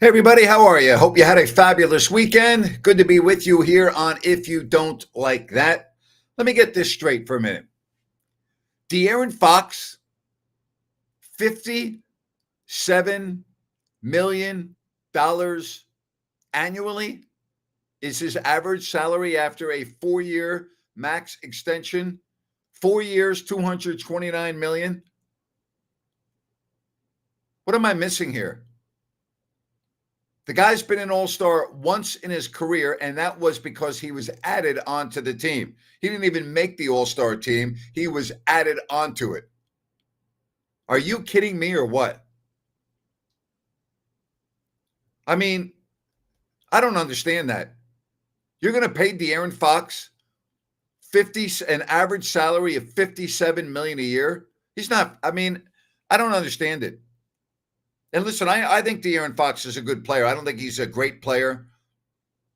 Hey, everybody, how are you? Hope you had a fabulous weekend. Good to be with you here on If You Don't Like That. Let me get this straight for a minute. De'Aaron Fox, $57 million annually is his average salary after a 4-year max extension. 4 years, $229 million. What am I missing here? The guy's been an all-star once in his career, and that was because he was added onto the team. He didn't even make the all-star team. He was added onto it. Are you kidding me or what? I mean, I don't understand that. You're going to pay De'Aaron Fox an average salary of $57 million a year? He's not, I don't understand it. And listen, I think De'Aaron Fox is a good player. I don't think he's a great player.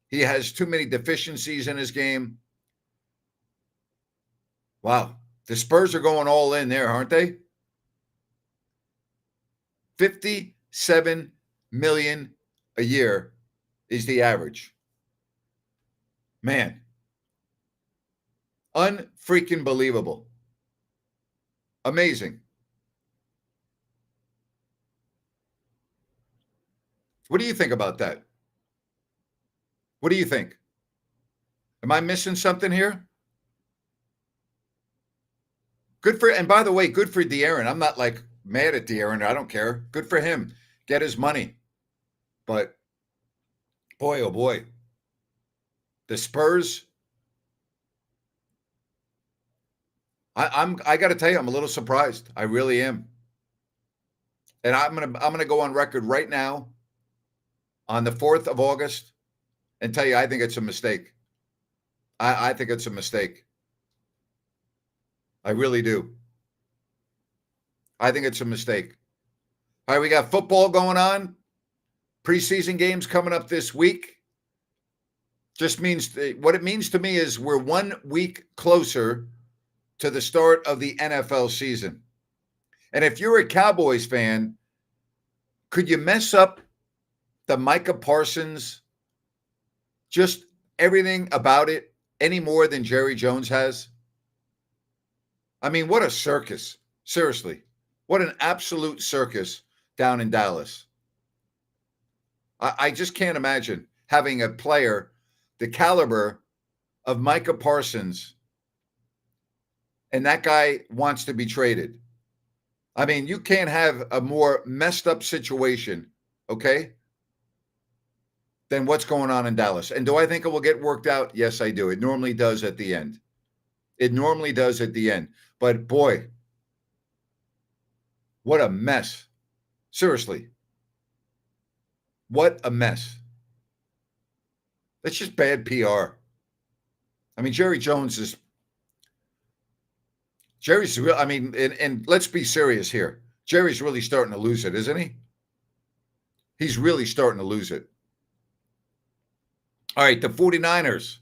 He has too many deficiencies in his game. Wow. The Spurs are going all in there, aren't they? $57 million a year is the average. Man. Unfreaking believable. Amazing. What do you think about that? What do you think? Am I missing something here? And by the way, good for De'Aaron. I'm not like mad at De'Aaron. I don't care. Good for him. Get his money. But boy, oh boy. The Spurs. I got to tell you, I'm a little surprised. I really am. And I'm gonna go on record right now on the 4th of August and tell you I think it's a mistake. I think it's a mistake. I really do. I think it's a mistake. All right, we got football going on. Preseason games coming up this week. Just means what it means to me is we're 1 week closer to the start of the NFL season. And if you're a Cowboys fan, could you mess up the Micah Parsons, just everything about it, any more than Jerry Jones has? I mean, what a circus. Seriously. What an absolute circus down in Dallas. I just can't imagine having a player the caliber of Micah Parsons and that guy wants to be traded. I mean, you can't have a more messed up situation, okay, than what's going on in Dallas. And do I think it will get worked out? Yes, I do. It normally does at the end. It normally does at the end. But boy, what a mess. Seriously. What a mess. That's just bad PR. I mean, Jerry's real. I mean, and let's be serious here. Jerry's really starting to lose it, isn't he? He's really starting to lose it. All right, the 49ers,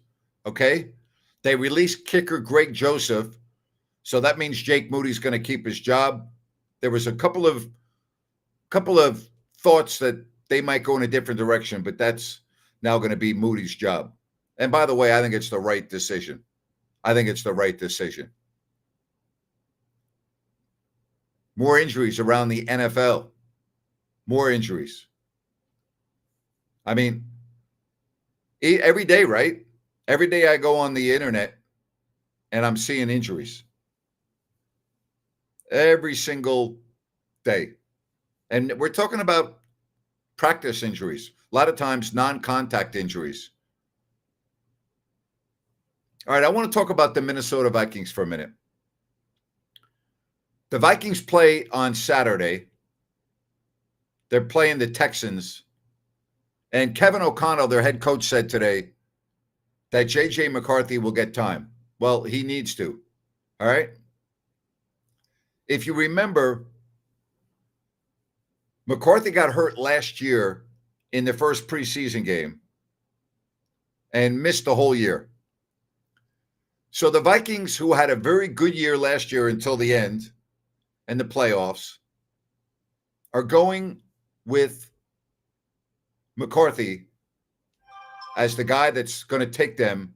okay? They released kicker Greg Joseph, so that means Jake Moody's going to keep his job. There was a couple of thoughts that they might go in a different direction, but that's now going to be Moody's job. And by the way, I think it's the right decision. More injuries around the NFL. More injuries. I mean, every day, right? Every day I go on the internet and I'm seeing injuries. Every single day. And we're talking about practice injuries. A lot of times non-contact injuries. All right, I want to talk about the Minnesota Vikings for a minute. The Vikings play on Saturday. They're playing the Texans. And Kevin O'Connell, their head coach, said today that J.J. McCarthy will get time. Well, he needs to. All right? If you remember, McCarthy got hurt last year in the first preseason game and missed the whole year. So the Vikings, who had a very good year last year until the end and the playoffs, are going with McCarthy as the guy that's going to take them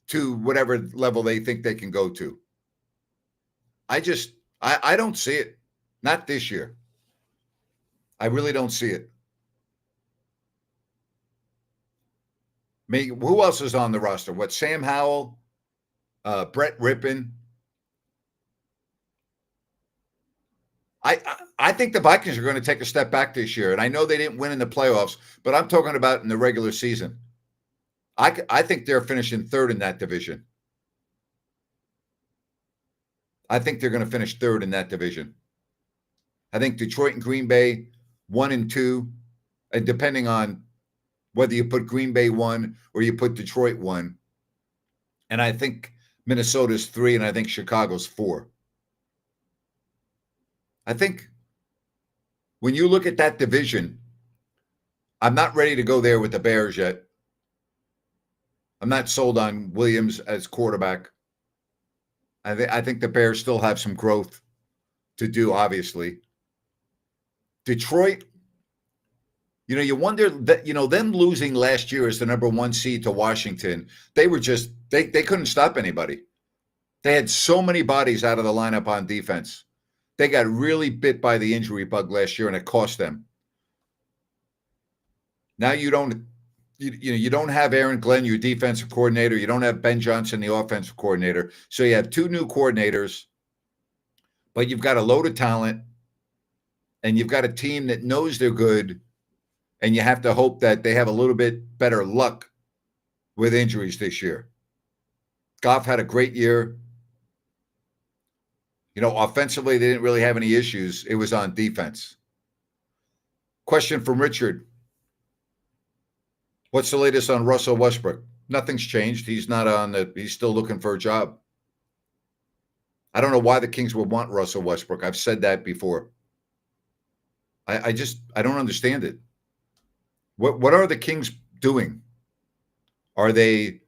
to whatever level they think they can go to. I don't see it. Not this year. I really don't see it. Who else is on the roster? What, Sam Howell, Brett Rippon? I think the Vikings are going to take a step back this year. And I know they didn't win in the playoffs, but I'm talking about in the regular season. I think they're finishing third in that division. I think they're going to finish third in that division. I think Detroit and Green Bay, 1 and 2, and depending on whether you put Green Bay 1 or you put Detroit 1. And I think Minnesota's 3, and I think Chicago's 4. I think when you look at that division, I'm not ready to go there with the Bears yet. I'm not sold on Williams as quarterback. I think the Bears still have some growth to do, obviously. Detroit, you wonder that, them losing last year as the number 1 seed to Washington, they were just, they couldn't stop anybody. They had so many bodies out of the lineup on defense. They got really bit by the injury bug last year, and it cost them. Now you don't have Aaron Glenn, your defensive coordinator. You don't have Ben Johnson, the offensive coordinator. So you have 2 new coordinators, but you've got a load of talent, and you've got a team that knows they're good, and you have to hope that they have a little bit better luck with injuries this year. Goff had a great year. Offensively, they didn't really have any issues. It was on defense. Question from Richard. What's the latest on Russell Westbrook? Nothing's changed. He's still looking for a job. I don't know why the Kings would want Russell Westbrook. I've said that before. I don't understand it. What are the Kings doing? Do they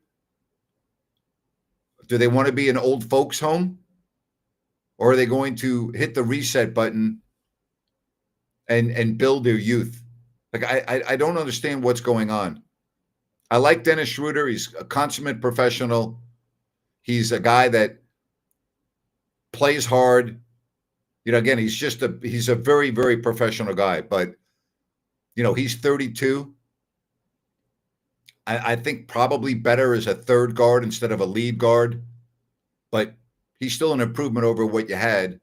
want to be an old folks home? Or are they going to hit the reset button and build their youth? Like, I don't understand what's going on. I like Dennis Schroeder. He's a consummate professional. He's a guy that plays hard. Again, he's a very, very professional guy. But, he's 32. I think probably better as a third guard instead of a lead guard. But he's still an improvement over what you had.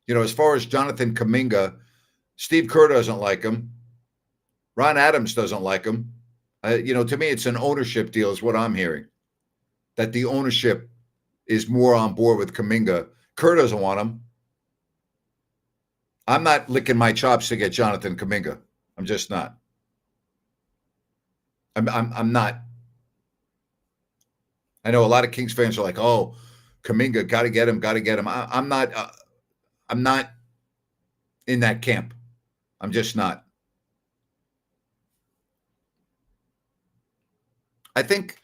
As far as Jonathan Kuminga, Steve Kerr doesn't like him. Ron Adams doesn't like him. To me, it's an ownership deal is what I'm hearing. That the ownership is more on board with Kuminga. Kerr doesn't want him. I'm not licking my chops to get Jonathan Kuminga. I'm just not. I'm not. I know a lot of Kings fans are like, oh, Kuminga, got to get him. I'm not in that camp. I'm just not. I think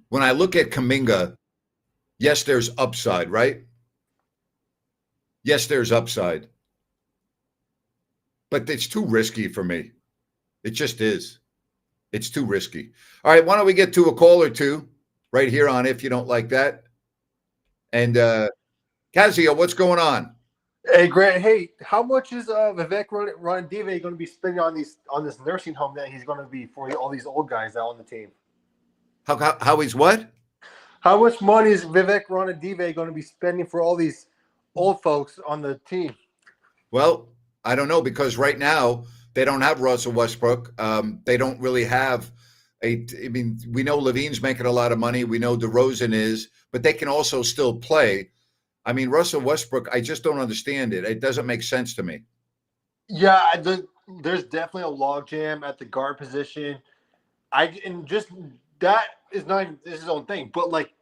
when I look at Kuminga, yes, there's upside, right? Yes, there's upside. But it's too risky for me. It just is. It's too risky. All right, why don't we get to a call or two right here on If You Don't Like That? And Kazio, what's going on? Hey, Grant. Hey, how much is Vivek Ranadive going to be spending on this nursing home that he's going to be for all these old guys out on the team? How he's what? How much money is Vivek Ranadive going to be spending for all these old folks on the team? Well, I don't know, because right now they don't have Russell Westbrook. They don't really have we know Levine's making a lot of money. We know DeRozan is, but they can also still play. I mean, Russell Westbrook, I just don't understand it. It doesn't make sense to me. Yeah, there's definitely a logjam at the guard position. That is not his own thing, but like,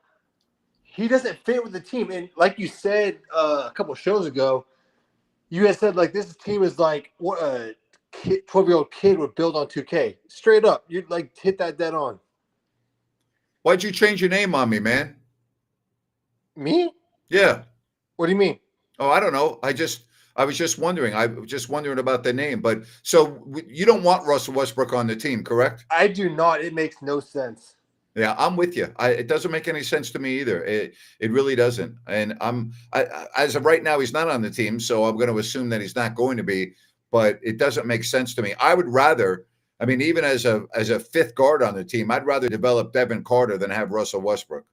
he doesn't fit with the team. And like you said a couple of shows ago, you had said like this team is like what a 12-year-old kid would build on 2K. Straight up, you'd like hit that dead on. Why'd you change your name on me, man? Me? Yeah. What do you mean? Oh, I don't know. I was just wondering. I was just wondering about the name. But so you don't want Russell Westbrook on the team, correct? I do not. It makes no sense. Yeah, I'm with you. It doesn't make any sense to me either. It really doesn't. And as of right now, he's not on the team, so I'm going to assume that he's not going to be. But it doesn't make sense to me. I would rather, I mean, even as a fifth guard on the team, I'd rather develop Devin Carter than have Russell Westbrook.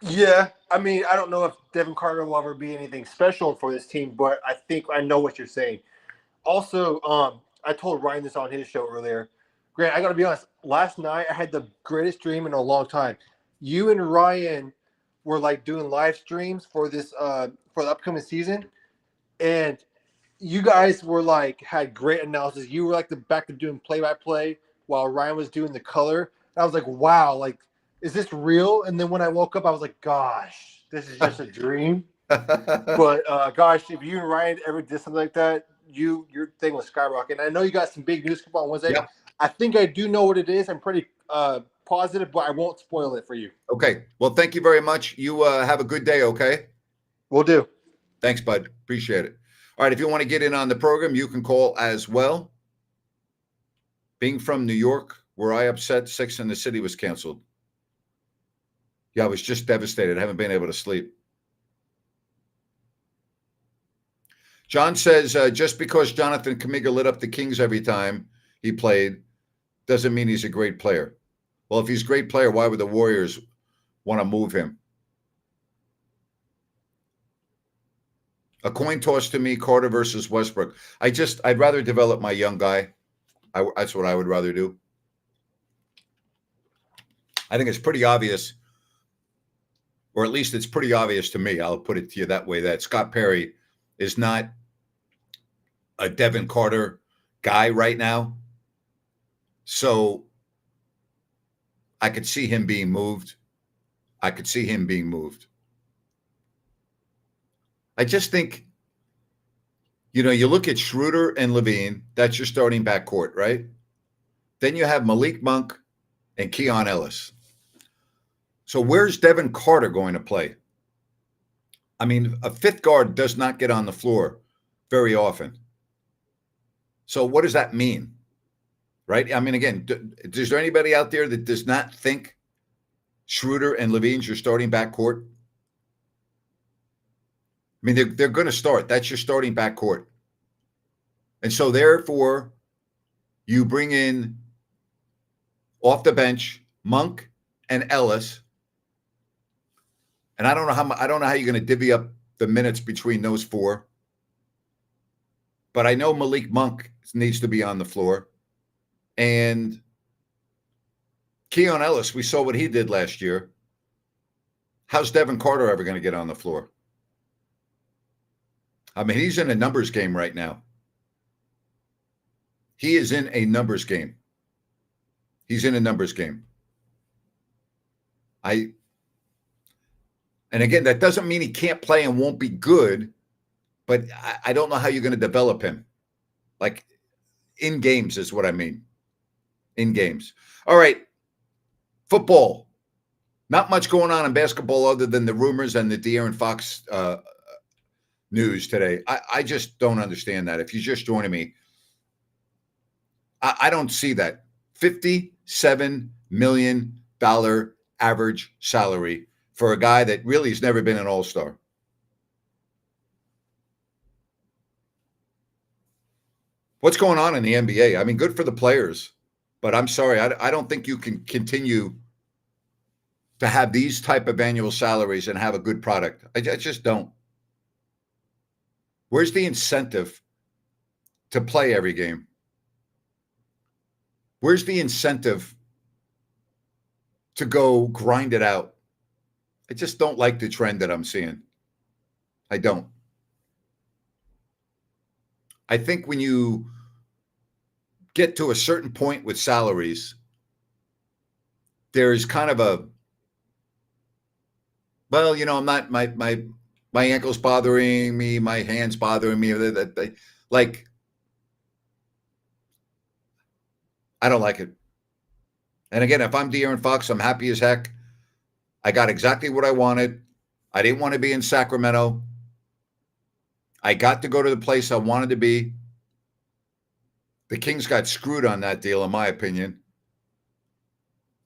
Yeah, I mean, I don't know if Devin Carter will ever be anything special for this team, but I think I know what you're saying. Also, I told Ryan this on his show earlier. Grant, I got to be honest. Last night, I had the greatest dream in a long time. You and Ryan were like doing live streams for this for the upcoming season, and you guys were like had great analysis. You were like the back to doing play by play while Ryan was doing the color. I was like, wow, like is this real? And then when I woke up, I was like, gosh, this is just a dream. But gosh, if you and Ryan ever did something like that, your thing was skyrocketing. I know you got some big news come on Wednesday. Yeah. I think I do know what it is. I'm pretty positive, but I won't spoil it for you. Okay. Well, thank you very much. You have a good day. Okay. We'll do. Thanks, bud. Appreciate it. All right. If you want to get in on the program, you can call as well. Being from New York, where I upset Six in the City was canceled. Yeah, I was just devastated. I haven't been able to sleep. John says, just because Jonathan Kuminga lit up the Kings every time he played doesn't mean he's a great player. Well, if he's a great player, why would the Warriors want to move him? A coin toss to me, Carter versus Westbrook. I'd rather develop my young guy. That's what I would rather do. I think it's pretty obvious, or at least it's pretty obvious to me, I'll put it to you that way, that Scott Perry is not a Devin Carter guy right now. So I could see him being moved. I just think, you look at Schroeder and Levine, that's your starting backcourt, right? Then you have Malik Monk and Keon Ellis. So where's Devin Carter going to play? I mean, a fifth guard does not get on the floor very often. So what does that mean? Right? I mean, again, is there anybody out there that does not think Schroeder and Levine's your starting backcourt? I mean, they're going to start. That's your starting backcourt. And so therefore, you bring in off the bench Monk and Ellis. And I don't know how you're going to divvy up the minutes between those four. But I know Malik Monk needs to be on the floor. And Keon Ellis, we saw what he did last year. How's Devin Carter ever going to get on the floor? I mean, he's in a numbers game right now. He is in a numbers game. And again, that doesn't mean he can't play and won't be good, but I don't know how you're going to develop him. Like in games is what I mean. In games. All right. Football. Not much going on in basketball other than the rumors and the De'Aaron Fox news today. I just don't understand that. If you're just joining me, I don't see that. $57 million average salary for a guy that really has never been an all-star. What's going on in the NBA? I mean, good for the players, but I'm sorry. I don't think you can continue to have these type of annual salaries and have a good product. I just don't. Where's the incentive to play every game? Where's the incentive to go grind it out? I just don't like the trend that I'm seeing. I don't. I think when you get to a certain point with salaries, there's kind of a, well, I'm not, my ankle's bothering me, my hand's bothering me. Like, I don't like it. And again, if I'm De'Aaron Fox, I'm happy as heck. I got exactly what I wanted. I didn't want to be in Sacramento. I got to go to the place I wanted to be. The Kings got screwed on that deal, in my opinion.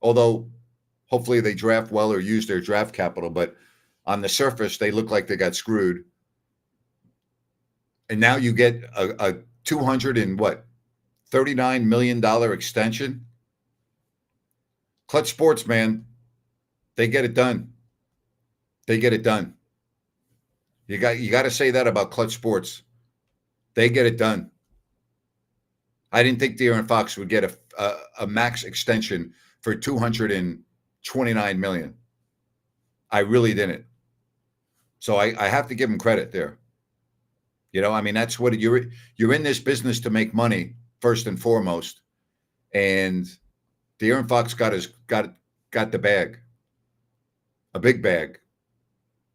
Although, hopefully they draft well or use their draft capital, but on the surface, they look like they got screwed. And now you get a 200 and what, $39 million extension. Clutch Sports, man, they get it done. They get it done. You got to say that about Clutch Sports. They get it done. I didn't think De'Aaron Fox would get a max extension for $229 million. I really didn't. So I have to give him credit there. You know, I mean, that's what you're in this business to make money first and foremost. And De'Aaron Fox got the bag, a big bag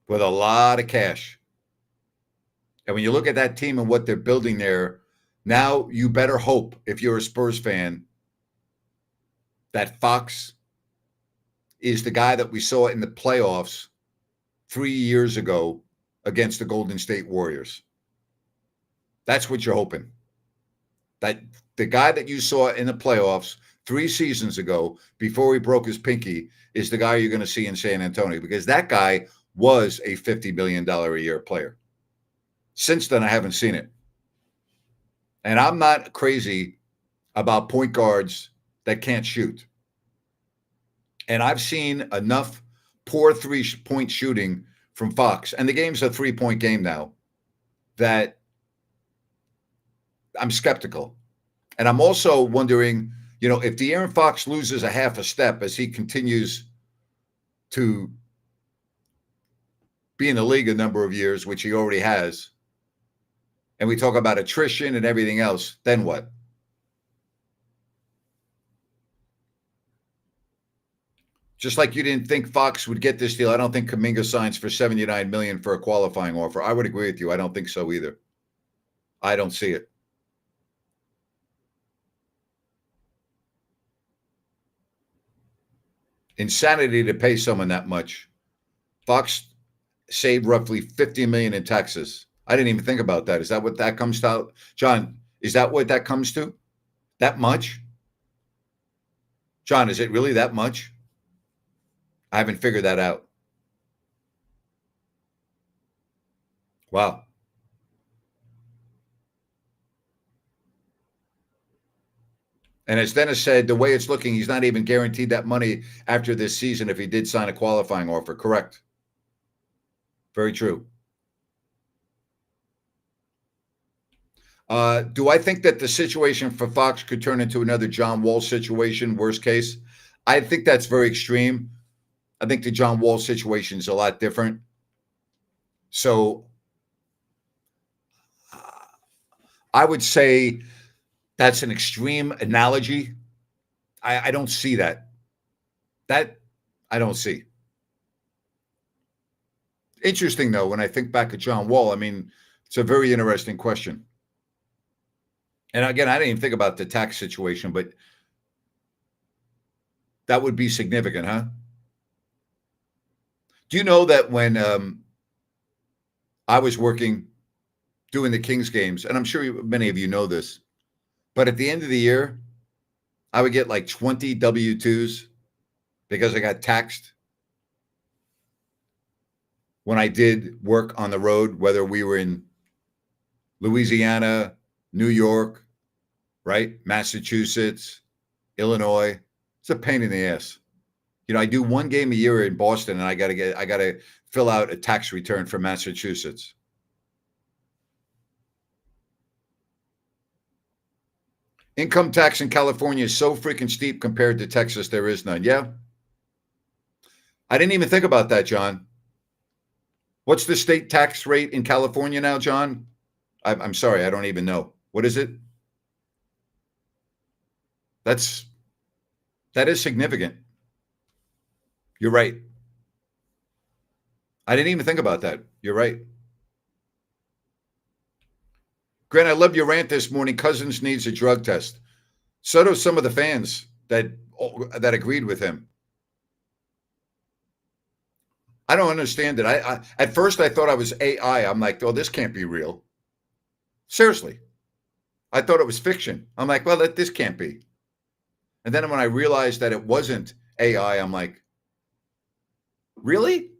with a lot of cash. And when you look at that team and what they're building there, now you better hope, if you're a Spurs fan, that Fox is the guy that we saw in the playoffs 3 years ago against the Golden State Warriors. That's what you're hoping. That the guy that you saw in the playoffs 3 seasons ago, before he broke his pinky, is the guy you're going to see in San Antonio, because that guy was a $50 million a year player. Since then, I haven't seen it. And I'm not crazy about point guards that can't shoot. And I've seen enough poor 3-point shooting from Fox, and the game's a 3-point game now, that I'm skeptical. And I'm also wondering, you know, if De'Aaron Fox loses a half a step as he continues to be in the league a number of years, which he already has, and we talk about attrition and everything else, then what? Just like you didn't think Fox would get this deal, I don't think Kuminga signs for $79 million for a qualifying offer. I would agree with you. I don't think so either. I don't see it. Insanity to pay someone that much. Fox saved roughly $50 million in taxes. I didn't even think about that. Is that what that comes to? John, is that what that comes to? That much? John, is it really that much? I haven't figured that out. Wow. And as Dennis said, the way it's looking, he's not even guaranteed that money after this season if he did sign a qualifying offer. Correct. Very true. Do I think that the situation for Fox could turn into another John Wall situation, worst case? I think that's very extreme. I think the John Wall situation is a lot different. So I would say that's an extreme analogy. I don't see that. That I don't see. Interesting, though, when I think back at John Wall, I mean, it's a very interesting question. And again, I didn't even think about the tax situation, but that would be significant, huh? Do you know that when I was working doing the Kings games, and I'm sure many of you know this, but at the end of the year, I would get like 20 W-2s because I got taxed when I did work on the road, whether we were in Louisiana, New York, right? Massachusetts, Illinois. It's a pain in the ass. You know, I do one game a year in Boston, and I got to fill out a tax return for Massachusetts. Income tax in California is so freaking steep compared to Texas, there is none. Yeah. I didn't even think about that, John. What's the state tax rate in California now, John? I'm sorry, I don't even know. What is it? That is significant. You're right. I didn't even think about that. You're right. Grant, I love your rant this morning. Cousins needs a drug test. So do some of the fans that agreed with him. I don't understand it. I at first I thought I was AI. I'm like, oh, this can't be real. Seriously. I thought it was fiction. I'm like, well, this can't be. And then when I realized that it wasn't AI, I'm like, really?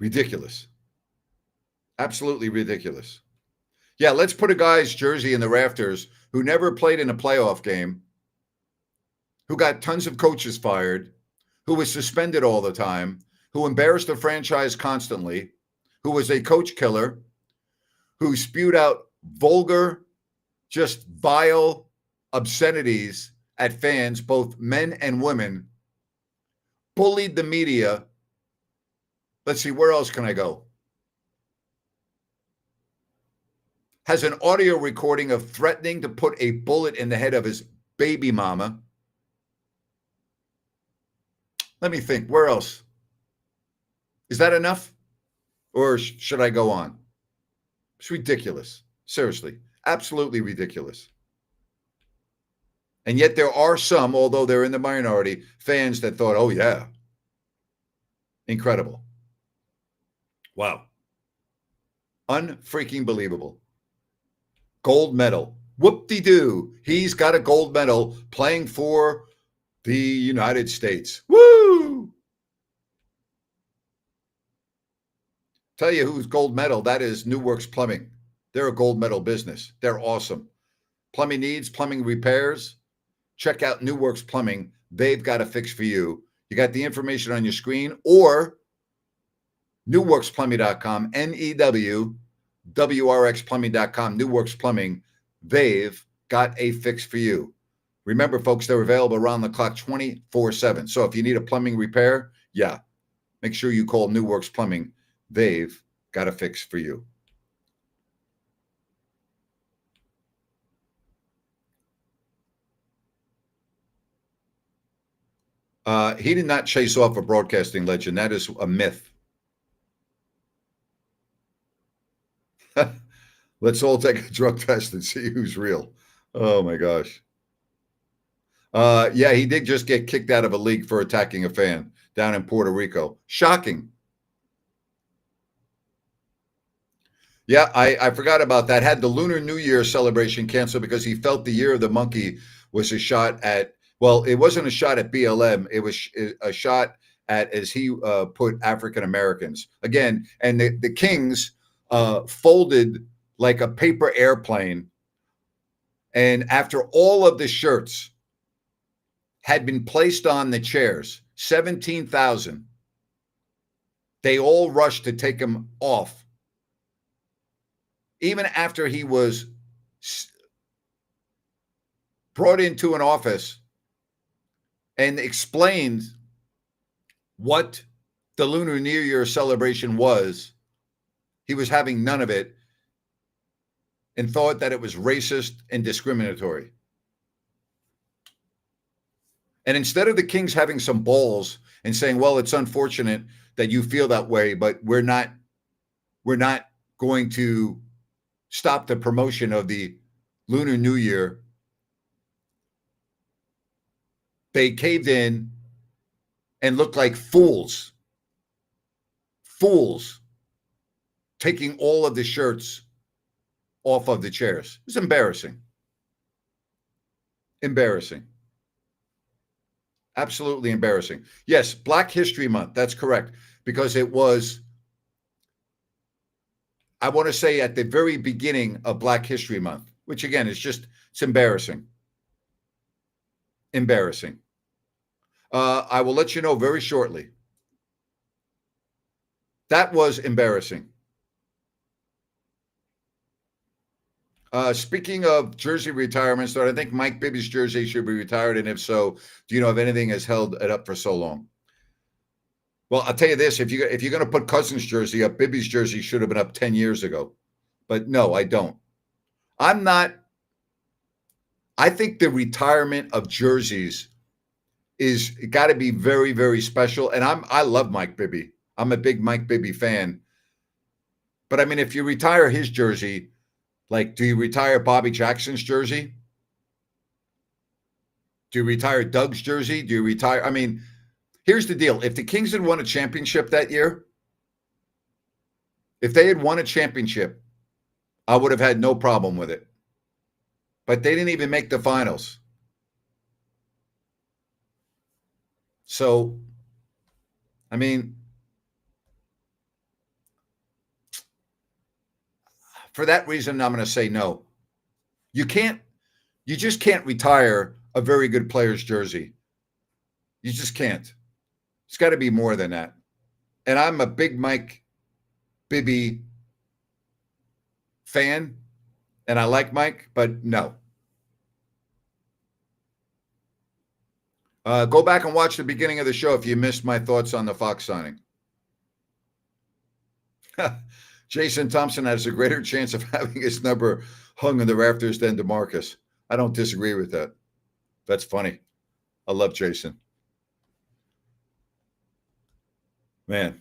Ridiculous. Absolutely ridiculous. Yeah, let's put a guy's jersey in the rafters who never played in a playoff game, who got tons of coaches fired, who was suspended all the time, who embarrassed the franchise constantly, who was a coach killer, who spewed out vulgar, just vile obscenities at fans, both men and women, bullied the media. Let's see, where else can I go? Has an audio recording of threatening to put a bullet in the head of his baby mama. Let me think, where else? Is that enough? Or should I go on? It's ridiculous. Seriously, absolutely ridiculous. And yet there are some, although they're in the minority, fans that thought, oh, yeah, incredible. Wow. Unfreaking believable. Gold medal. Whoop-de-doo. He's got a gold medal playing for the United States. Woo! Tell you who's gold medal. That is New Works Plumbing. They're a gold medal business. They're awesome. Plumbing needs, plumbing repairs. Check out New Works Plumbing. They've got a fix for you. You got the information on your screen or newworksplumbing.com, NEWWRXplumbing.com, New Works Plumbing. They've got a fix for you. Remember, folks, they're available around the clock 24/7. So if you need a plumbing repair, yeah, make sure you call New Works Plumbing. They've got a fix for you. He did not chase off a broadcasting legend. That is a myth. Let's all take a drug test and see who's real. Oh, my gosh. Yeah, he did just get kicked out of a league for attacking a fan down in Puerto Rico. Shocking. Yeah, I forgot about that. Had the Lunar New Year celebration canceled because he felt the Year of the Monkey was a shot at, well, it wasn't a shot at BLM. It was a shot at, as he put, African Americans. Again, and the Kings folded like a paper airplane. And after all of the shirts had been placed on the chairs, 17,000, they all rushed to take him off. Even after he was brought into an office and explained what the Lunar New Year celebration was, he was having none of it and thought that it was racist and discriminatory. And instead of the Kings having some balls and saying, well, it's unfortunate that you feel that way, but we're not going to stop the promotion of the Lunar New Year, they caved in and looked like fools. Fools taking all of the shirts off of the chairs. It's embarrassing. Embarrassing. Absolutely embarrassing. Yes, Black History Month. That's correct. Because it was, I want to say, at the very beginning of Black History Month, which again is just, it's embarrassing. Embarrassing. I will let you know very shortly. That was embarrassing. Speaking of jersey retirements, I think Mike Bibby's jersey should be retired. And if so, do you know if anything has held it up for so long? Well, I'll tell you this, if you're going to put Cousins' jersey up, Bibby's jersey should have been up 10 years ago. But no, I don't. I think the retirement of jerseys is got to be very, very special. And I love Mike Bibby. I'm a big Mike Bibby fan. But I mean, if you retire his jersey, like, do you retire Bobby Jackson's jersey? Do you retire Doug's jersey? Do you retire? I mean, here's the deal. If the Kings had won a championship that year, If they had won a championship, I would have had no problem with it. But they didn't even make the finals. So, I mean, for that reason, I'm going to say no. You just can't retire a very good player's jersey. You just can't. It's got to be more than that. And I'm a big Mike Bibby fan, and I like Mike, but no. Go back and watch the beginning of the show if you missed my thoughts on the Fox signing. Jason Thompson has a greater chance of having his number hung in the rafters than DeMarcus. I don't disagree with that. That's funny. I love Jason. Man.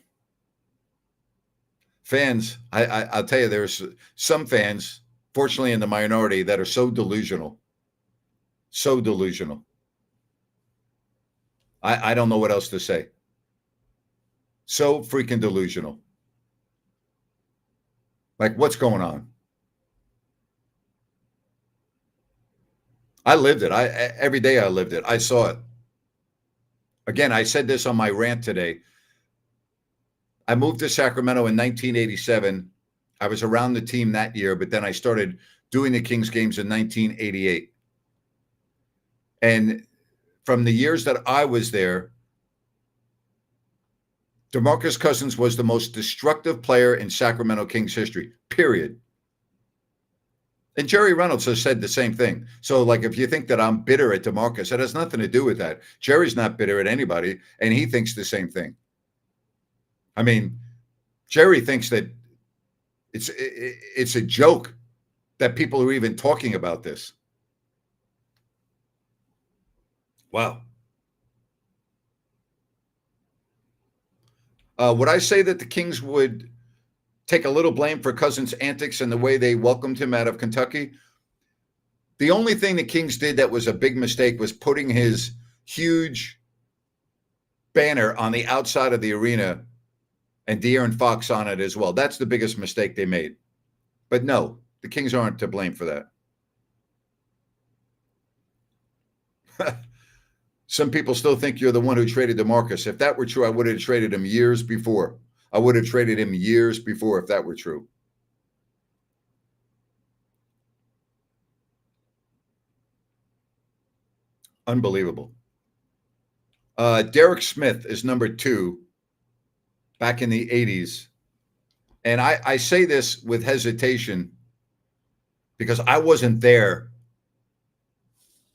Fans, I'll tell you, there's some fans, fortunately in the minority, that are so delusional. So delusional. I don't know what else to say. So freaking delusional. Like, what's going on? I lived it. Every day I lived it. I saw it. Again, I said this on my rant today. I moved to Sacramento in 1987. I was around the team that year, but then I started doing the Kings games in 1988. And from the years that I was there, DeMarcus Cousins was the most destructive player in Sacramento Kings history, period. And Jerry Reynolds has said the same thing. So, like, if you think that I'm bitter at DeMarcus, it has nothing to do with that. Jerry's not bitter at anybody, and he thinks the same thing. I mean, Jerry thinks that it's a joke that people are even talking about this. Wow. Would I say that the Kings would take a little blame for Cousins' antics and the way they welcomed him out of Kentucky? The only thing the Kings did that was a big mistake was putting his huge banner on the outside of the arena and De'Aaron Fox on it as well. That's the biggest mistake they made. But no, the Kings aren't to blame for that. Some people still think you're the one who traded DeMarcus. If that were true, I would have traded him years before. I would have traded him years before if that were true. Unbelievable. Derek Smith is number 2 back in the 80s. And I say this with hesitation because I wasn't there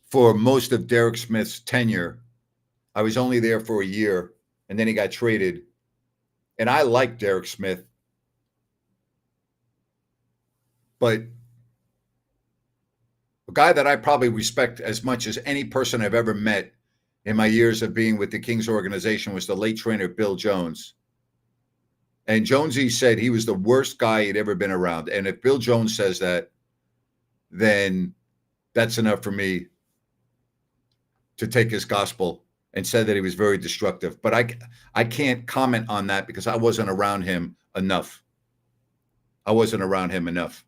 for most of Derek Smith's tenure. I was only there for a year, and then he got traded. And I like Derek Smith. But a guy that I probably respect as much as any person I've ever met in my years of being with the Kings organization was the late trainer Bill Jones. And Jonesy said he was the worst guy he'd ever been around. And if Bill Jones says that, then that's enough for me to take his gospel and said that he was very destructive. But I can't comment on that because I wasn't around him enough. I wasn't around him enough.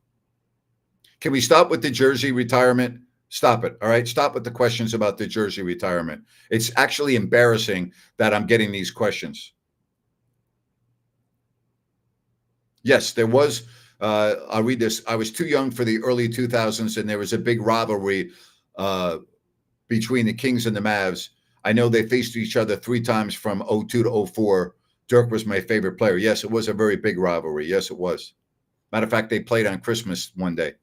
Can we stop with the jersey retirement? Stop it. All right. Stop with the questions about the jersey retirement. It's actually embarrassing that I'm getting these questions. Yes, there was. I'll read this. I was too young for the early 2000s, and there was a big rivalry between the Kings and the Mavs. I know they faced each other 3 times from 02 to 04. Dirk was my favorite player. Yes, it was a very big rivalry. Yes, it was. Matter of fact, they played on Christmas one day.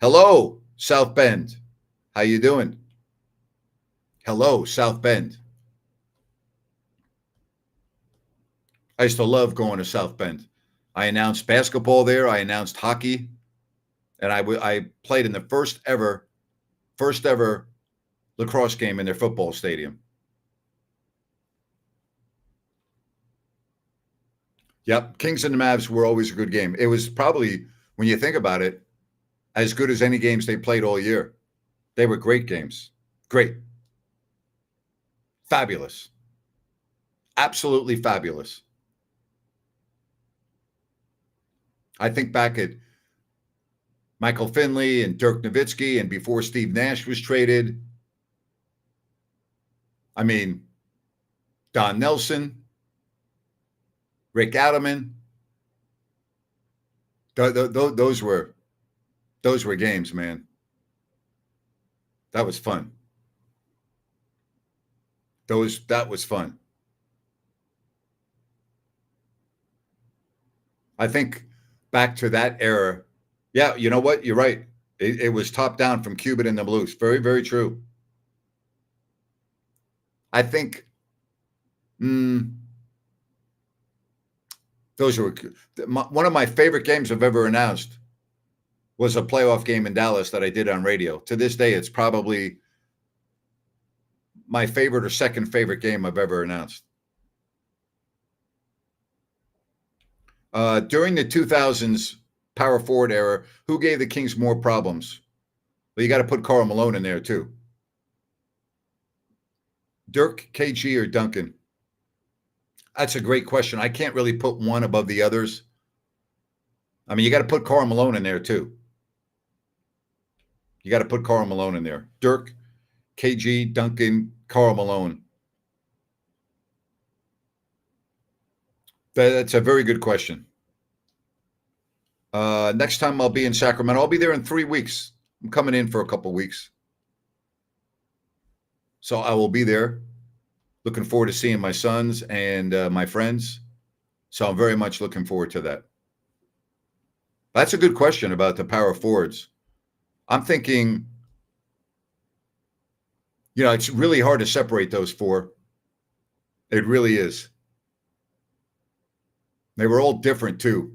Hello, South Bend. How you doing? Hello, South Bend. I used to love going to South Bend. I announced basketball there. I announced hockey. And I played in the first ever lacrosse game in their football stadium. Yep. Kings and the Mavs were always a good game. It was probably, when you think about it, as good as any games they played all year. They were great games. Great. Fabulous. Absolutely fabulous. I think back at Michael Finley and Dirk Nowitzki and before Steve Nash was traded. I mean, Don Nelson, Rick Adelman. Those were games, man. That was fun. That was fun. I think back to that era. Yeah, you know what? You're right. It was top down from Cuban and the Blues. Very, very true. I think those were one of my favorite games I've ever announced was a playoff game in Dallas that I did on radio. To this day, it's probably my favorite or second favorite game I've ever announced. During the 2000s power forward era, who gave the Kings more problems? Well, you got to put Karl Malone in there too. Dirk, KG, or Duncan? That's a great question. I can't really put one above the others. I mean, you got to put Karl Malone in there too. You got to put Karl Malone in there. Dirk, KG, Duncan, Karl Malone. That's a very good question. Next time I'll be in Sacramento. I'll be there in 3 weeks. I'm coming in for a couple weeks. So I will be there. Looking forward to seeing my sons and my friends. So I'm very much looking forward to that. That's a good question about the power forwards. I'm thinking, it's really hard to separate those four. It really is. They were all different too.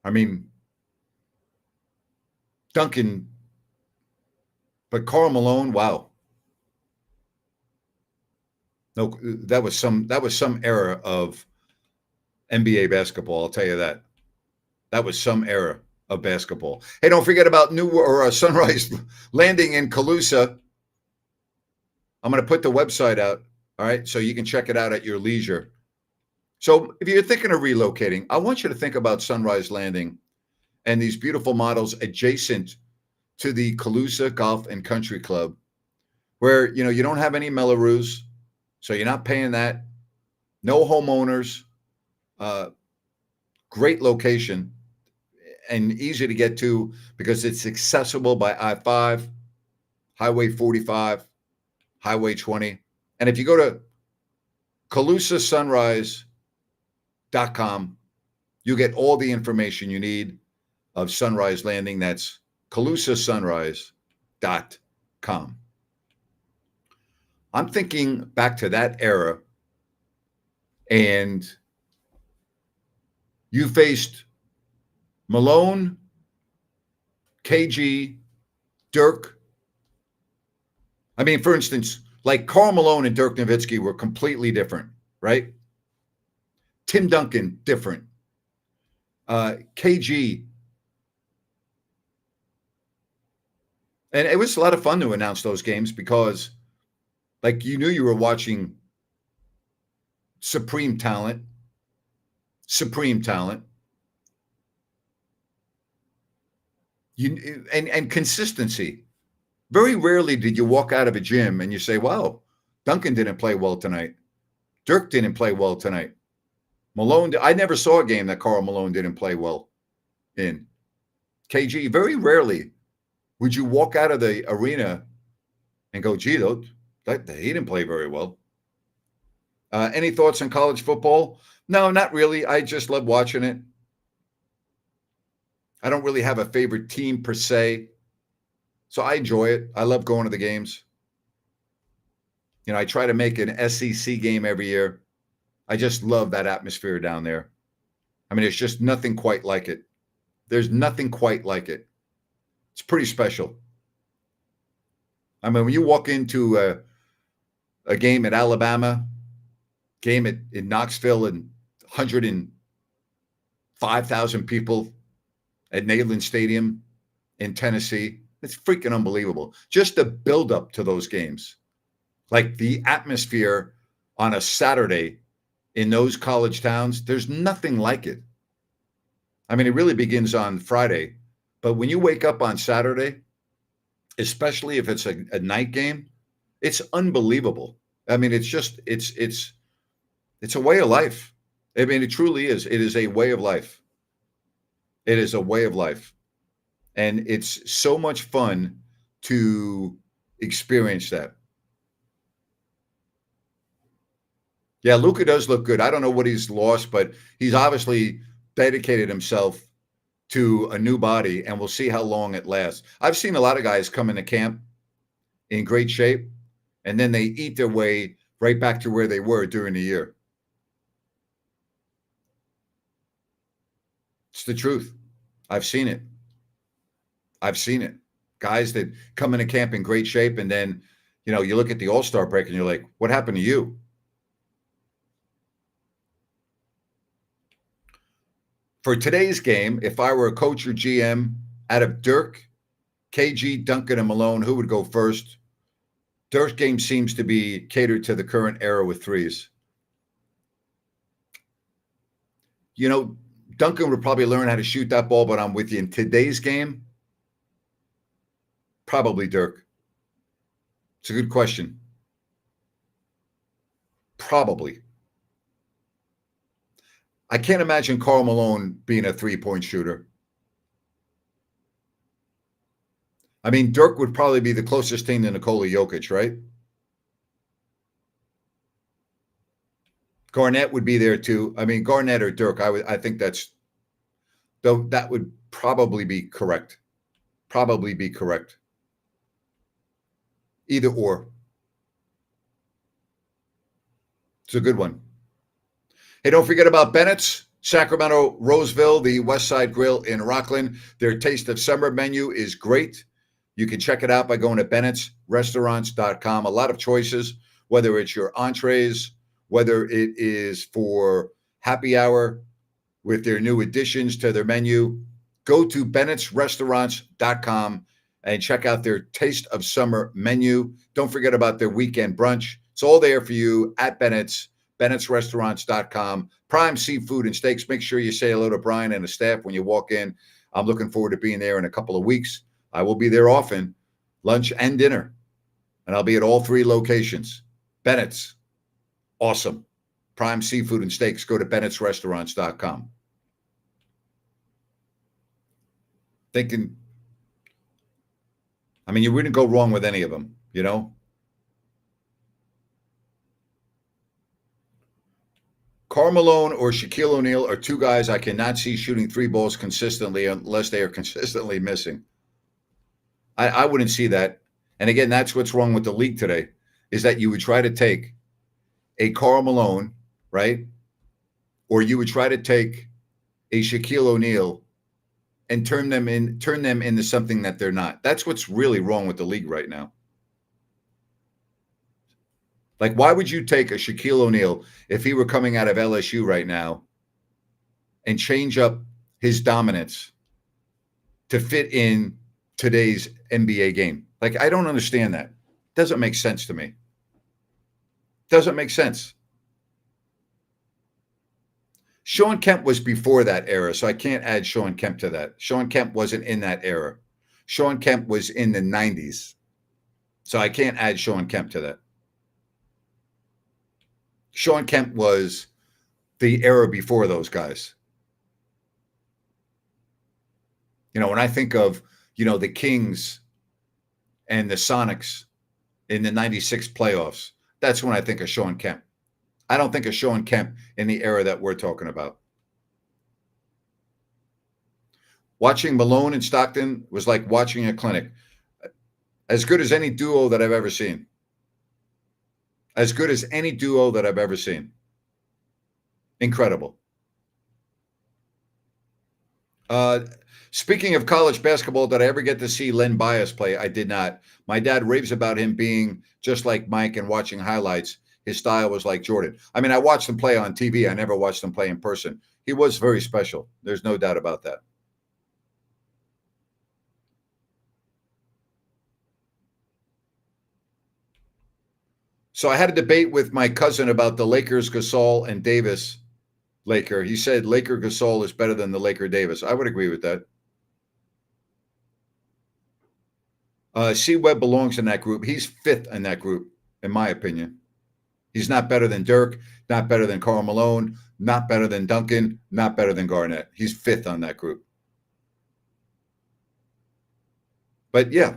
I mean, Duncan, but Karl Malone, wow. No, that was some era of NBA basketball. I'll tell you that. That was some era of basketball. Hey, don't forget about Sunrise Landing in Calusa. I'm going to put the website out. All right, so you can check it out at your leisure. So if you're thinking of relocating, I want you to think about Sunrise Landing and these beautiful models adjacent to the Calusa Golf and Country Club, where you don't have any Mellorews. So you're not paying that. No homeowners. Great location and easy to get to because it's accessible by I-5, Highway 45, Highway 20. And if you go to CalusaSunrise.com, you get all the information you need of Sunrise Landing. That's CalusaSunrise.com. I'm thinking back to that era, and you faced Malone, KG, Dirk. I mean, for instance, like Karl Malone and Dirk Nowitzki were completely different, right? Tim Duncan, different. KG. And it was a lot of fun to announce those games because you knew you were watching supreme talent. And consistency. Very rarely did you walk out of a gym and you say, wow, Duncan didn't play well tonight. Dirk didn't play well tonight. Malone, I never saw a game that Karl Malone didn't play well in. KG, very rarely would you walk out of the arena and go, gee, he didn't play very well. Any thoughts on college football? No, not really. I just love watching it. I don't really have a favorite team per se. So I enjoy it. I love going to the games. I try to make an SEC game every year. I just love that atmosphere down there. I mean, it's just nothing quite like it. There's nothing quite like it. It's pretty special. I mean, when you walk into a game at Alabama, game in Knoxville, and 105,000 people at Neyland Stadium in Tennessee, it's freaking unbelievable. Just the buildup to those games. Like the atmosphere on a Saturday in those college towns, there's nothing like it. I mean, it really begins on Friday, but when you wake up on Saturday, especially if it's a night game, it's unbelievable. I mean, it's a way of life. I mean, it truly is. It is a way of life. It is a way of life. And it's so much fun to experience that. Yeah, Luca does look good. I don't know what he's lost, but he's obviously dedicated himself to a new body, and we'll see how long it lasts. I've seen a lot of guys come into camp in great shape, and then they eat their way right back to where they were during the year. It's the truth. I've seen it. I've seen it. Guys that come into camp in great shape, and then, you look at the All-Star break and you're like, what happened to you? For today's game, if I were a coach or GM, out of Dirk, KG, Duncan, and Malone, who would go first? Dirk's game seems to be catered to the current era with threes. Duncan would probably learn how to shoot that ball, but I'm with you. In today's game, probably Dirk. It's a good question. Probably. I can't imagine Karl Malone being a three-point shooter. I mean, Dirk would probably be the closest thing to Nikola Jokic, right? Garnett would be there too. I mean, Garnett or Dirk, I think that would probably be correct. Probably be correct. Either or. It's a good one. Hey, don't forget about Bennett's, Sacramento, Roseville, the West Side Grill in Rockland. Their Taste of Summer menu is great. You can check it out by going to bennettsrestaurants.com. A lot of choices, whether it's your entrees, whether it is for happy hour with their new additions to their menu. Go to bennettsrestaurants.com and check out their Taste of Summer menu. Don't forget about their weekend brunch. It's all there for you at Bennett's, bennettsrestaurants.com. Prime seafood and steaks. Make sure you say hello to Brian and the staff when you walk in. I'm looking forward to being there in a couple of weeks. I will be there often, lunch and dinner, and I'll be at all three locations. Bennett's, awesome. Prime seafood and steaks. Go to bennettsrestaurants.com. Thinking, I mean, you wouldn't go wrong with any of them, Karl Malone or Shaquille O'Neal are two guys I cannot see shooting three balls consistently unless they are consistently missing. I wouldn't see that. And again, that's what's wrong with the league today, is that you would try to take a Karl Malone, right? Or you would try to take a Shaquille O'Neal and turn them into something that they're not. That's what's really wrong with the league right now. Like, why would you take a Shaquille O'Neal if he were coming out of LSU right now and change up his dominance to fit in today's NBA game? Like, I don't understand that. Doesn't make sense to me. Doesn't make sense. Sean Kemp was before that era, so I can't add Sean Kemp to that. Sean Kemp wasn't in that era. Sean Kemp was in the 90s, so I can't add Sean Kemp to that. Sean Kemp was the era before those guys. When I think of, the Kings and the Sonics in the 96 playoffs, that's when I think of Sean Kemp. I don't think of Sean Kemp in the era that we're talking about. Watching Malone and Stockton was like watching a clinic. As good as any duo that I've ever seen. As good as any duo that I've ever seen. Incredible. Speaking of college basketball, did I ever get to see Len Bias play? I did not. My dad raves about him being just like Mike and watching highlights. His style was like Jordan. I mean, I watched him play on TV. I never watched him play in person. He was very special. There's no doubt about that. So I had a debate with my cousin about the Lakers, Gasol, and Davis Laker. He said Laker Gasol is better than the Laker Davis. I would agree with that. C. Webb belongs in that group. He's fifth in that group, in my opinion. He's not better than Dirk, not better than Karl Malone, not better than Duncan, not better than Garnett. He's fifth on that group. But yeah,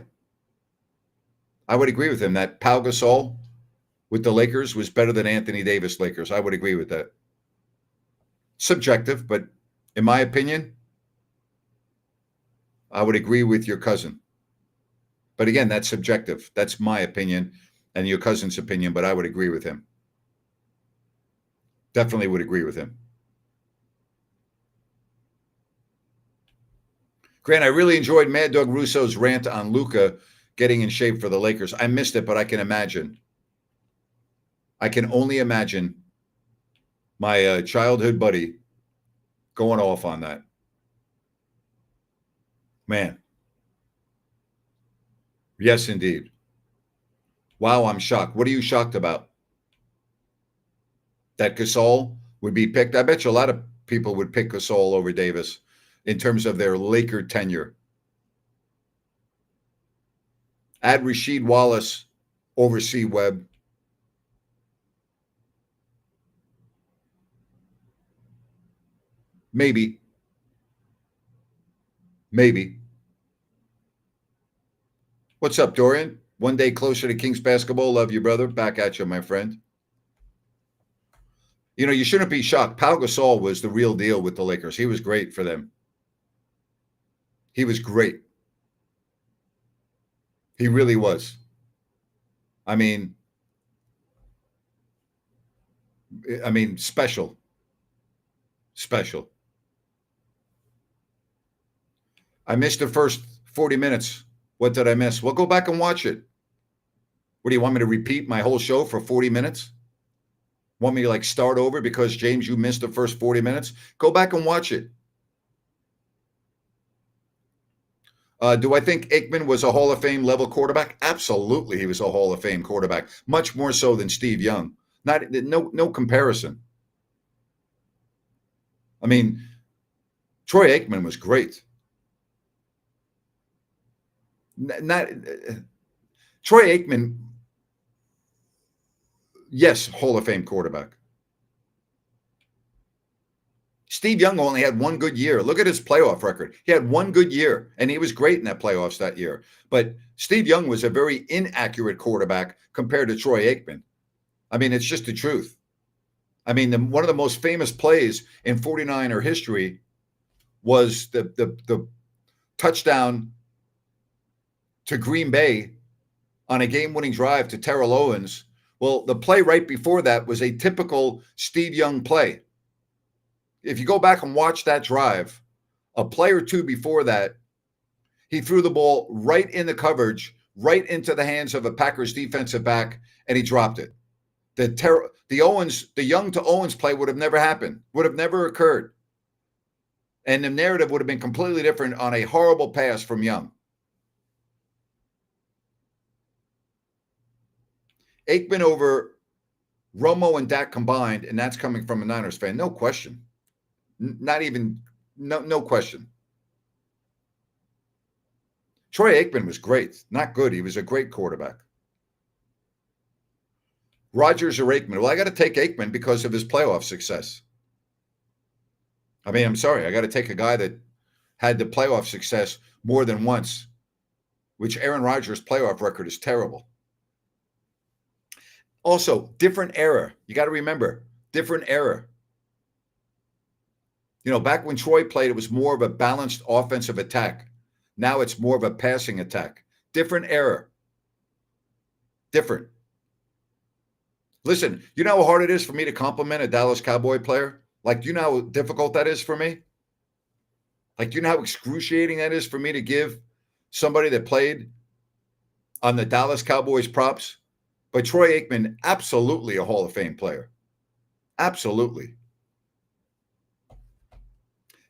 I would agree with him that Pau Gasol with the Lakers was better than Anthony Davis Lakers. I would agree with that. Subjective, but in my opinion, I would agree with your cousin. But again, that's subjective. That's my opinion and your cousin's opinion, but I would agree with him. Definitely would agree with him. Grant, I really enjoyed Mad Dog Russo's rant on Luka getting in shape for the Lakers. I missed it, but I can imagine. I can only imagine my childhood buddy going off on that. Man. Yes, indeed. Wow, I'm shocked. What are you shocked about? That Gasol would be picked? I bet you a lot of people would pick Gasol over Davis in terms of their Laker tenure. Add Rasheed Wallace over C. Webb. Maybe. Maybe. What's up, Dorian? One day closer to Kings basketball. Love you, brother. Back at you, my friend. You know, you shouldn't be shocked. Pau Gasol was the real deal with the Lakers. He was great for them. He was great. He really was. I mean, special. Special. I missed the first 40 minutes. What did I miss? Well, go back and watch it. What do you want me to repeat my whole show for 40 minutes? Want me to like start over because, James, you missed the first 40 minutes? Go back and watch it. Do I think Aikman was a Hall of Fame level quarterback? Absolutely, he was a Hall of Fame quarterback, much more so than Steve Young. No comparison. I mean, Troy Aikman was great. Troy Aikman, yes, Hall of Fame quarterback. Steve Young only had one good year. Look at his playoff record. He had one good year, and he was great in that playoffs that year. But Steve Young was a very inaccurate quarterback compared to Troy Aikman. I mean, it's just the truth. I mean, one of the most famous plays in 49er history was the touchdown to Green Bay on a game-winning drive to Terrell Owens. Well, the play right before that was a typical Steve Young play. If you go back and watch that drive, a play or two before that, he threw the ball right in the coverage, right into the hands of a Packers defensive back, and he dropped it. The Young to Owens play would have never happened, would have never occurred. And the narrative would have been completely different on a horrible pass from Young. Aikman over Romo and Dak combined, and that's coming from a Niners fan, no question. No question. Troy Aikman was great. Not good. He was a great quarterback. Rodgers or Aikman? Well, I got to take Aikman because of his playoff success. I mean, I'm sorry. I got to take a guy that had the playoff success more than once, which Aaron Rodgers' playoff record is terrible. Also, different era. You got to remember, different era. You know, back when Troy played, it was more of a balanced offensive attack. Now it's more of a passing attack. Different era. Different. Listen, you know how hard it is for me to compliment a Dallas Cowboy player? Like, do you know how difficult that is for me? Like, do you know how excruciating that is for me to give somebody that played on the Dallas Cowboys props? But Troy Aikman, absolutely a Hall of Fame player. Absolutely.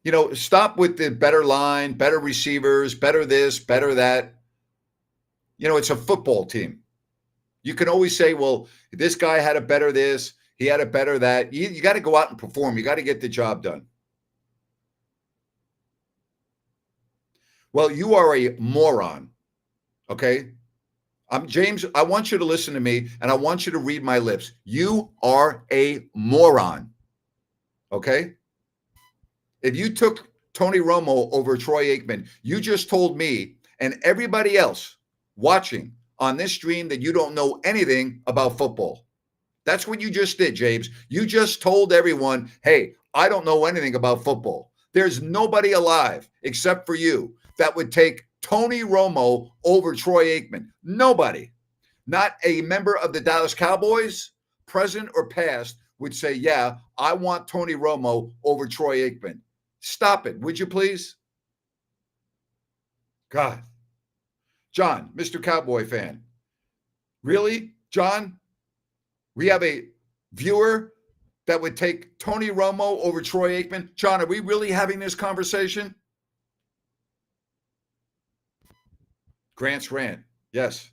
You know, stop with the better line, better receivers, better this, better that. You know, it's a football team. You can always say, well, this guy had a better this. He had it better that you got to go out and perform. You got to get the job done. Well, you are a moron, okay? James, I want you to listen to me, and I want you to read my lips. You are a moron, okay? If you took Tony Romo over Troy Aikman, you just told me and everybody else watching on this stream that you don't know anything about football. That's what you just did, James. You just told everyone, hey, I don't know anything about football. There's nobody alive except for you that would take Tony Romo over Troy Aikman. Nobody. Not a member of the Dallas Cowboys, present or past, would say, yeah, I want Tony Romo over Troy Aikman. Stop it, would you please? God. John, Mr. Cowboy fan. Really, John? We have a viewer that would take Tony Romo over Troy Aikman? John, are we really having this conversation? Grant's rant. Yes.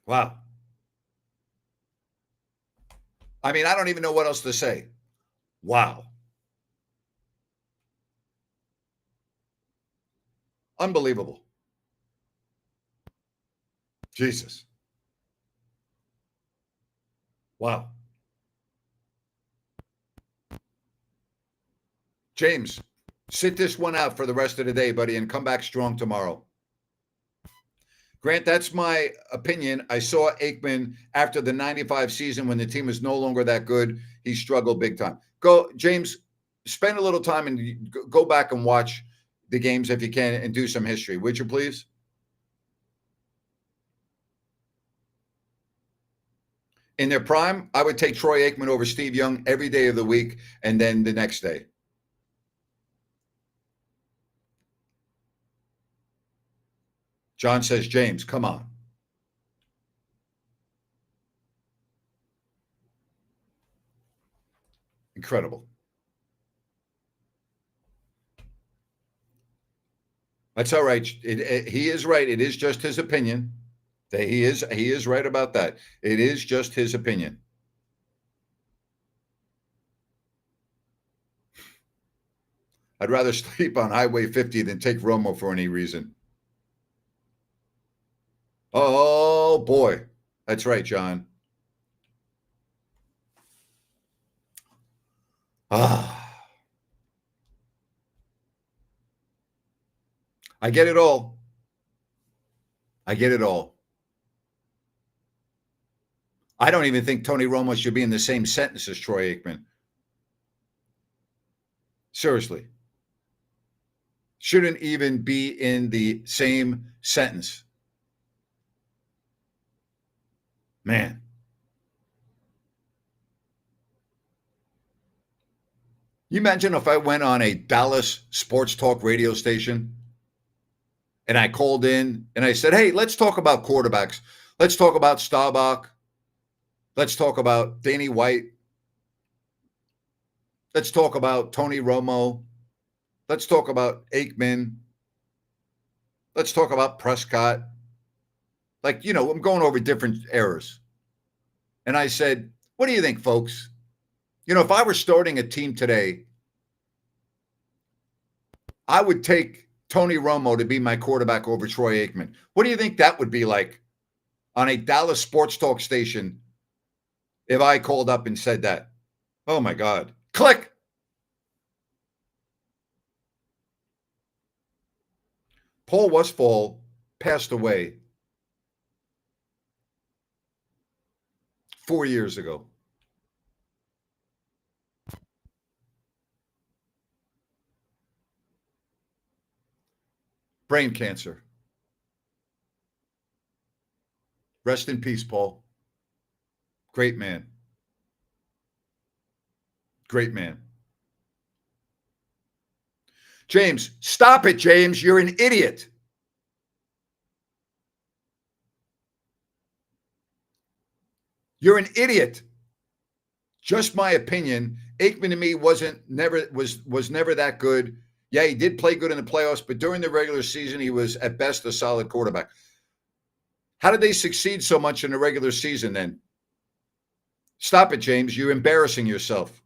Wow. I mean, I don't even know what else to say. Wow. Unbelievable. Jesus. Wow. James, sit this one out for the rest of the day, buddy, and come back strong tomorrow. Grant, that's my opinion. I saw Aikman after the 95 season when the team was no longer that good. He struggled big time. Go, James, spend a little time and go back and watch the games if you can and do some history. Would you please? In their prime, I would take Troy Aikman over Steve Young every day of the week and then the next day. John says, James, come on. Incredible. That's all right. He is right. It is just his opinion. He is right about that. It is just his opinion. I'd rather sleep on Highway 50 than take Romo for any reason. Oh, boy. That's right, John. I get it all. I get it all. I don't even think Tony Romo should be in the same sentence as Troy Aikman. Seriously. Shouldn't even be in the same sentence. Man. You imagine if I went on a Dallas sports talk radio station and I called in and I said, hey, let's talk about quarterbacks. Let's talk about Staubach. Let's talk about Danny White. Let's talk about Tony Romo. Let's talk about Aikman. Let's talk about Prescott. Like, I'm going over different eras. And I said, what do you think, folks? If I were starting a team today, I would take Tony Romo to be my quarterback over Troy Aikman. What do you think that would be like on a Dallas sports talk station if I called up and said that? Oh, my God. Click. Paul Westphal passed away 4 years ago. Brain cancer. Rest in peace, Paul. Great man. Great man. James, stop it, James. You're an idiot. You're an idiot. Just my opinion. Aikman to me was never that good. Yeah, he did play good in the playoffs, but during the regular season, he was at best a solid quarterback. How did they succeed so much in the regular season then? Stop it, James. You're embarrassing yourself.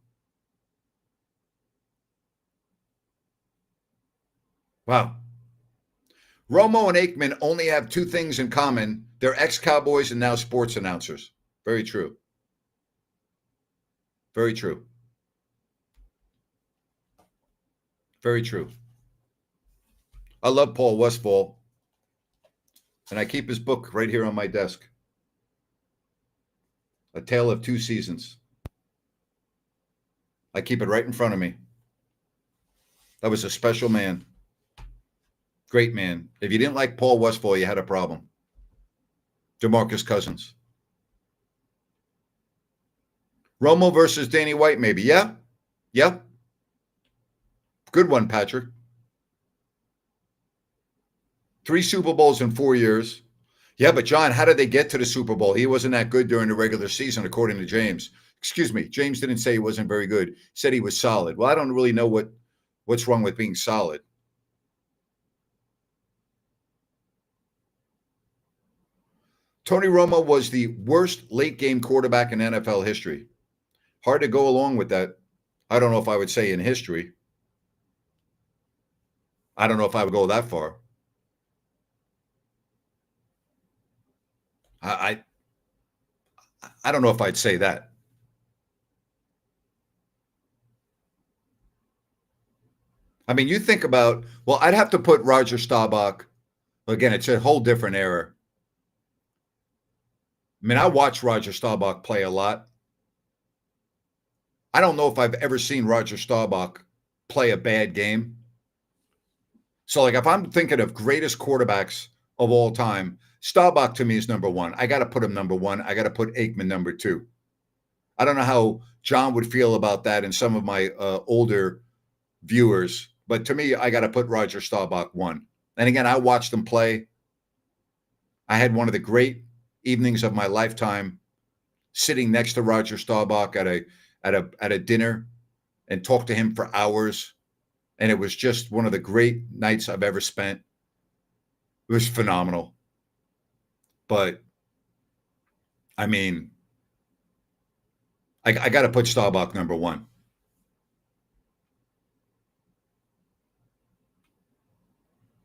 Wow. Romo and Aikman only have two things in common. They're ex-Cowboys and now sports announcers. Very true. Very true. Very true. I love Paul Westphal, and I keep his book right here on my desk. A Tale of Two Seasons. I keep it right in front of me. That was a special man. Great man. If you didn't like Paul Westphal, you had a problem. DeMarcus Cousins. Romo versus Danny White, maybe. Yeah. Yeah. Good one, Patrick. 3 Super Bowls in 4 years. Yeah, but John, how did they get to the Super Bowl? He wasn't that good during the regular season, according to James. Excuse me. James didn't say he wasn't very good. He said he was solid. Well, I don't really know what's wrong with being solid. Tony Romo was the worst late-game quarterback in NFL history. Hard to go along with that. I don't know if I would say in history. I don't know if I would go that far. I don't know if I'd say that. I mean, you think about, well, I'd have to put Roger Staubach. Again, it's a whole different era. I mean, I watch Roger Staubach play a lot. I don't know if I've ever seen Roger Staubach play a bad game. So, like, if I'm thinking of greatest quarterbacks of all time, Staubach to me is number one. I got to put him number one. I got to put Aikman number two. I don't know how John would feel about that and some of my older viewers, but to me, I got to put Roger Staubach one. And again, I watched him play. I had one of the great evenings of my lifetime sitting next to Roger Staubach at a dinner and talked to him for hours. And it was just one of the great nights I've ever spent. It was phenomenal. But, I mean, I got to put Staubach number one.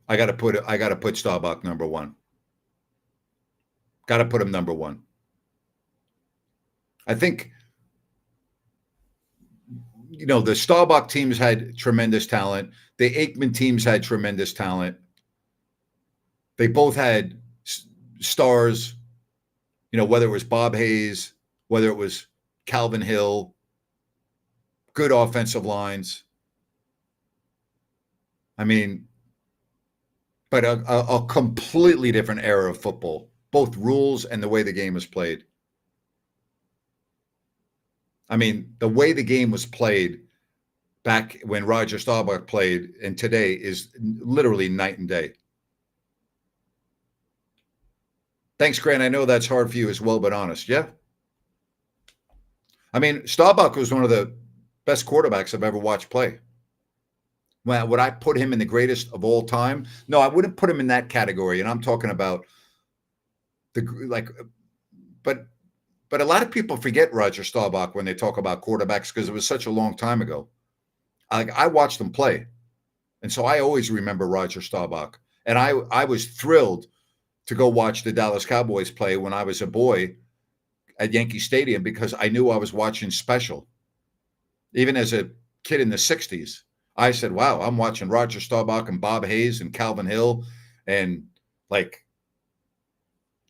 I got to put Staubach number one. Got to put him number one. I think, you know, the Staubach teams had tremendous talent. The Aikman teams had tremendous talent. They both had stars, you know, whether it was Bob Hayes, whether it was Calvin Hill, good offensive lines. I mean, but a completely different era of football, both rules and the way the game was played. I mean, the way the game was played back when Roger Staubach played and today is literally night and day. Thanks, Grant. I know that's hard for you as well, but honest. Yeah. I mean, Staubach was one of the best quarterbacks I've ever watched play. Well, would I put him in the greatest of all time? No, I wouldn't put him in that category. And I'm talking about but a lot of people forget Roger Staubach when they talk about quarterbacks because it was such a long time ago. I watched him play. And so I always remember Roger Staubach. And I was thrilled to go watch the Dallas Cowboys play when I was a boy at Yankee Stadium because I knew I was watching special. Even as a kid in the 60s, I said, wow, I'm watching Roger Staubach and Bob Hayes and Calvin Hill and like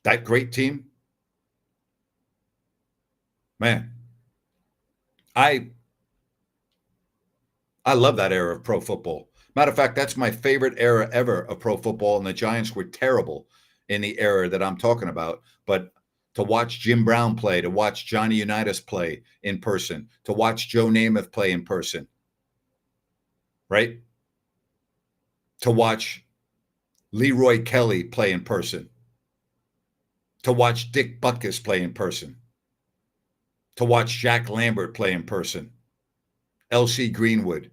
that great team. Man, I love that era of pro football. Matter of fact, that's my favorite era ever of pro football, and the Giants were terrible in the era that I'm talking about. But to watch Jim Brown play, to watch Johnny Unitas play in person, to watch Joe Namath play in person, right? To watch Leroy Kelly play in person, to watch Dick Butkus play in person, to watch Jack Lambert play in person, L.C. Greenwood,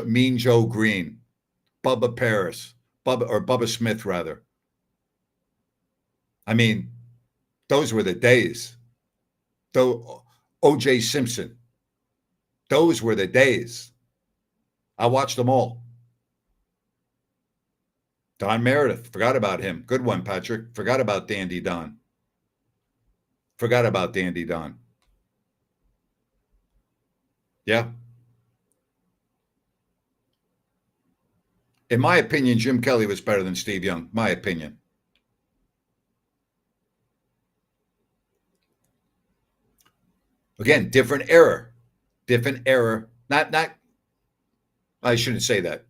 Mean Joe Green, Bubba Paris, Bubba Smith, rather. I mean, those were the days. Though O.J. Simpson, those were the days. I watched them all. Don Meredith, forgot about him. Good one, Patrick. Forgot about Dandy Don. Forgot about Dandy Don. Yeah. In my opinion, Jim Kelly was better than Steve Young. My opinion. Again, different era. Different era. Not I shouldn't say that.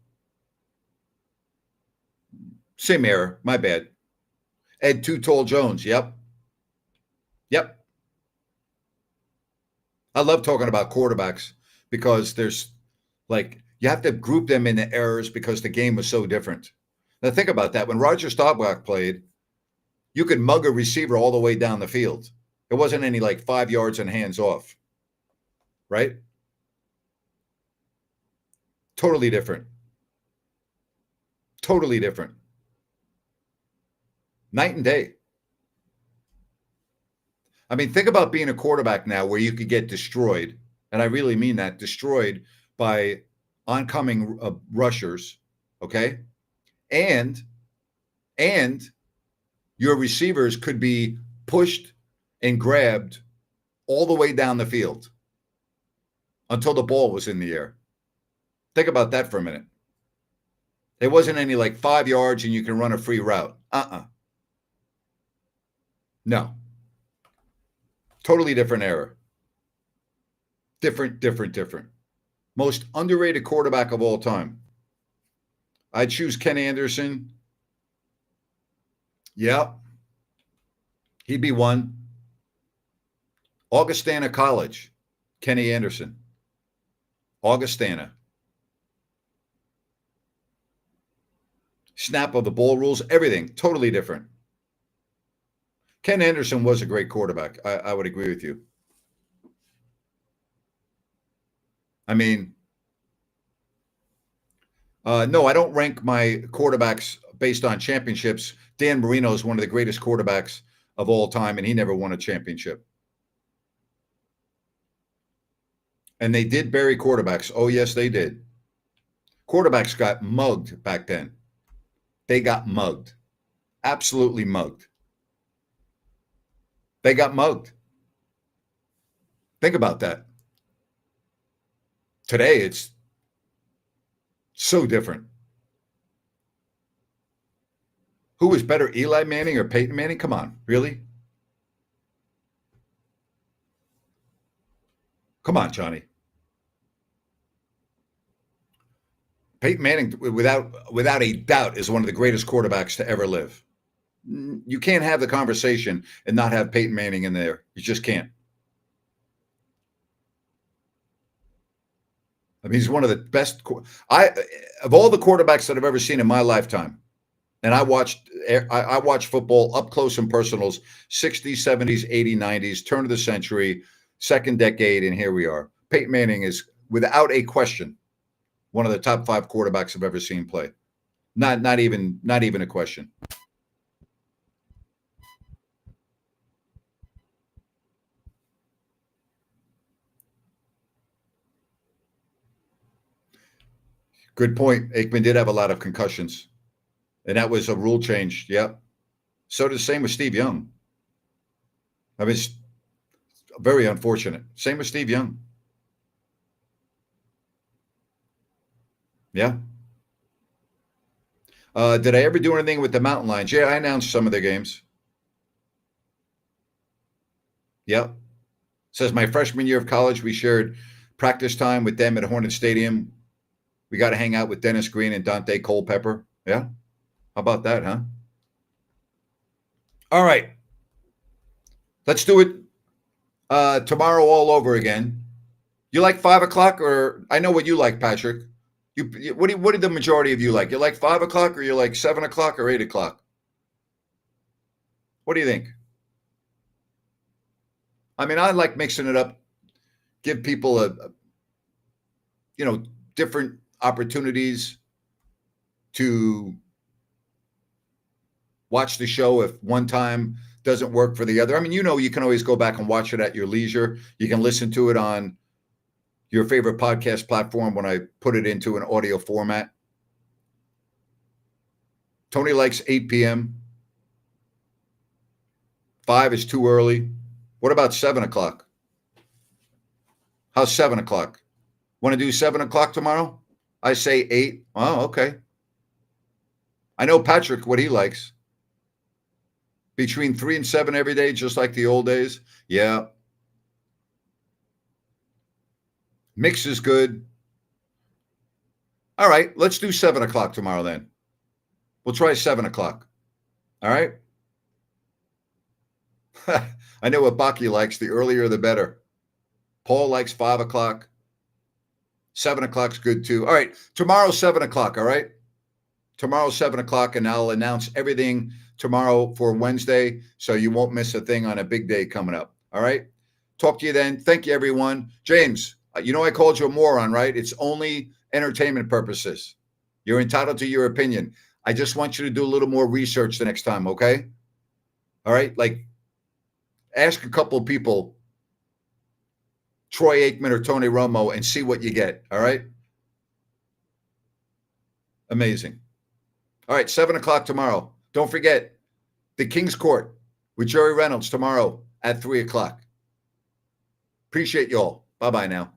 Same era. My bad. Ed Too Tall Jones. Yep. Yep. I love talking about quarterbacks because there's like you have to group them in the eras because the game was so different. Now think about that. When Roger Staubach played, you could mug a receiver all the way down the field. It wasn't any like 5 yards and hands off. Right? Totally different. Totally different. Night and day. I mean, think about being a quarterback now where you could get destroyed, and I really mean that, destroyed by oncoming rushers, okay? And your receivers could be pushed and grabbed all the way down the field until the ball was in the air. Think about that for a minute. There wasn't any like 5 yards and you can run a free route. No. Totally different era. Different. Most underrated quarterback of all time. I'd choose Ken Anderson. Yeah. He'd be one. Augustana College. Kenny Anderson. Augustana. Snap of the ball rules, everything totally different. Ken Anderson was a great quarterback. I would agree with you. I mean, no, I don't rank my quarterbacks based on championships. Dan Marino is one of the greatest quarterbacks of all time, and he never won a championship. And they did bury quarterbacks. Oh, yes, they did. Quarterbacks got mugged back then. They got mugged. Absolutely mugged. They got mugged. Think about that. Today, it's so different. Who was better, Eli Manning or Peyton Manning? Come on, really? Come on, Johnny. Peyton Manning, without a doubt, is one of the greatest quarterbacks to ever live. You can't have the conversation and not have Peyton Manning in there. You just can't. I mean, he's one of the best. Of all the quarterbacks that I've ever seen in my lifetime, and I watched football up close and personals, 60s, 70s, 80s, 90s, turn of the century, second decade, and here we are. Peyton Manning is, without a question, one of the top 5 quarterbacks I've ever seen play. Not even a question. Good point. Aikman did have a lot of concussions, and that was a rule change. Yeah. So the same with Steve Young. I mean, it's very unfortunate. Same with Steve Young. Yeah. Did I ever do anything with the Mountain Lions? Yeah, I announced some of their games. Yep. Says my freshman year of college, we shared practice time with them at Hornet Stadium. We got to hang out with Dennis Green and Dante Culpepper. Yeah. How about that, huh? All right. Let's do it tomorrow all over again. You like 5 o'clock, or I know what you like, Patrick. What did the majority of you like? You like 5 o'clock, or you like 7 o'clock, or 8 o'clock? What do you think? I mean, I like mixing it up, give people a different opportunities to watch the show. If one time doesn't work for the other. I mean, you can always go back and watch it at your leisure. You can listen to it on your favorite podcast platform when I put it into an audio format. Tony likes 8 p.m. 5 is too early. What about 7 o'clock? How's 7 o'clock? Want to do 7 o'clock tomorrow? I say 8. Oh, okay. I know Patrick, what he likes. Between 3 and 7 every day, just like the old days. Yeah. Mix is good. All right, let's do 7 o'clock tomorrow then. We'll try 7 o'clock. All right? I know what Baki likes. The earlier, the better. Paul likes 5 o'clock. 7 o'clock's good too. All right, tomorrow, 7 o'clock, all right? Tomorrow, 7 o'clock, and I'll announce everything tomorrow for Wednesday, so you won't miss a thing on a big day coming up, all right? Talk to you then. Thank you, everyone. James, I called you a moron, right? It's only entertainment purposes. You're entitled to your opinion. I just want you to do a little more research the next time, okay? All right? Like, ask a couple of people, Troy Aikman or Tony Romo, and see what you get, all right? Amazing. All right, 7 o'clock tomorrow. Don't forget, the King's Court with Jerry Reynolds tomorrow at 3 o'clock. Appreciate you all. Bye-bye now.